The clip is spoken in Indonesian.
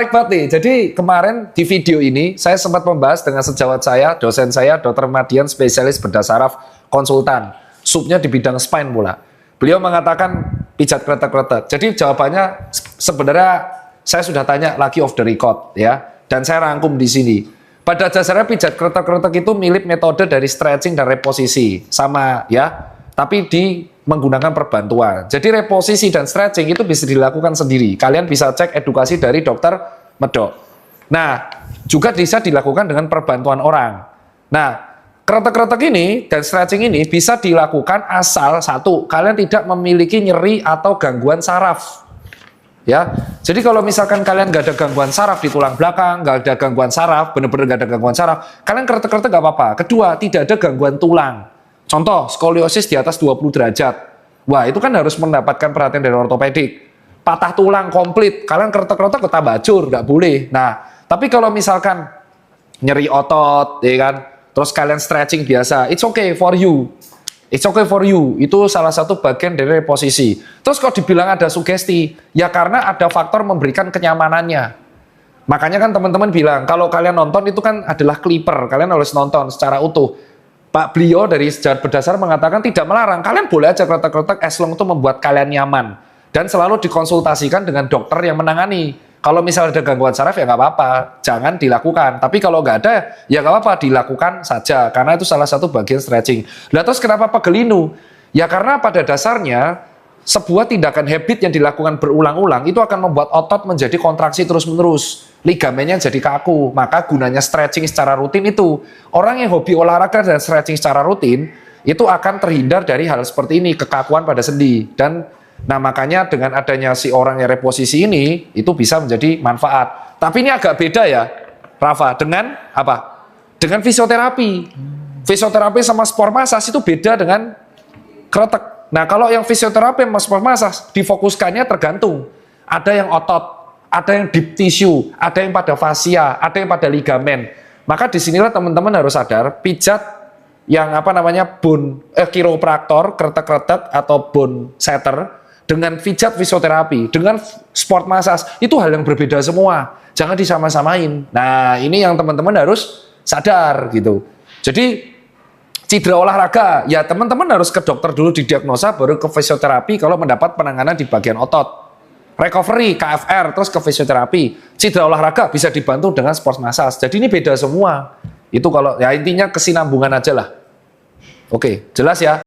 Baik banget nih. Jadi kemarin di video ini saya sempat membahas dengan sejawat saya, dosen saya, Dr. Madian, spesialis bedah saraf, konsultan. Subnya di bidang spine pula. Beliau mengatakan pijat kretek-kretek. Jadi jawabannya sebenarnya saya sudah tanya lagi off the record ya, dan saya rangkum di sini. Pada dasarnya pijat kretek-kretek itu mirip metode dari stretching dan reposisi, sama ya. Tapi menggunakan perbantuan. Jadi reposisi dan stretching itu bisa dilakukan sendiri. Kalian bisa cek edukasi dari dokter Medok. Nah, juga bisa dilakukan dengan perbantuan orang. Nah, kretek-kretek ini dan stretching ini bisa dilakukan asal satu, kalian tidak memiliki nyeri atau gangguan saraf. Ya, jadi kalau misalkan kalian nggak ada gangguan saraf di tulang belakang, nggak ada gangguan saraf, bener-bener nggak ada gangguan saraf, kalian kretek-kretek nggak apa-apa. Kedua, tidak ada gangguan tulang. Contoh, skoliosis di atas 20 derajat. Wah, itu kan harus mendapatkan perhatian dari ortopedik. Patah tulang komplit, kalian kretek-kretek ketah bajur, nggak boleh. Nah, tapi kalau misalkan nyeri otot, ya kan, terus kalian stretching biasa, it's okay for you. It's okay for you. Itu salah satu bagian dari reposisi. Terus kalau dibilang ada sugesti, ya karena ada faktor memberikan kenyamanannya. Makanya kan teman-teman bilang, kalau kalian nonton itu kan adalah clipper, kalian harus nonton secara utuh. Pak beliau dari sejawat berdasar mengatakan tidak melarang. Kalian boleh aja kretek-kretek as long itu membuat kalian nyaman. Dan selalu dikonsultasikan dengan dokter yang menangani. Kalau misalnya ada gangguan saraf ya nggak apa-apa. Jangan dilakukan. Tapi kalau nggak ada ya nggak apa-apa. Dilakukan saja. Karena itu salah satu bagian stretching. Lah terus kenapa pegelinu? Ya karena pada dasarnya sebuah tindakan habit yang dilakukan berulang-ulang itu akan membuat otot menjadi kontraksi terus-menerus. Ligamennya jadi kaku. Maka gunanya stretching secara rutin itu. Orang yang hobi olahraga dan stretching secara rutin itu akan terhindar dari hal seperti ini, kekakuan pada sendi. Dan nah makanya dengan adanya si orang yang reposisi ini itu bisa menjadi manfaat. Tapi ini agak beda ya, Rafa, dengan apa? Dengan fisioterapi. Fisioterapi sama sport massage itu beda dengan kretek. Nah, kalau yang fisioterapi sama sport massage difokuskannya tergantung. Ada yang otot, ada yang deep tissue, ada yang pada fascia, ada yang pada ligamen. Maka disinilah teman-teman harus sadar, pijat yang apa namanya kiropraktor, kretek-kretek atau bone setter dengan pijat fisioterapi, dengan sport massage itu hal yang berbeda semua. Jangan disama-samain. Nah, ini yang teman-teman harus sadar gitu. Jadi cedera olahraga, ya teman-teman harus ke dokter dulu didiagnosa, baru ke fisioterapi kalau mendapat penanganan di bagian otot. Recovery, KFR, terus ke fisioterapi. Cedera olahraga bisa dibantu dengan sport massage. Jadi ini beda semua. Itu kalau ya intinya kesinambungan aja lah. Oke, jelas ya?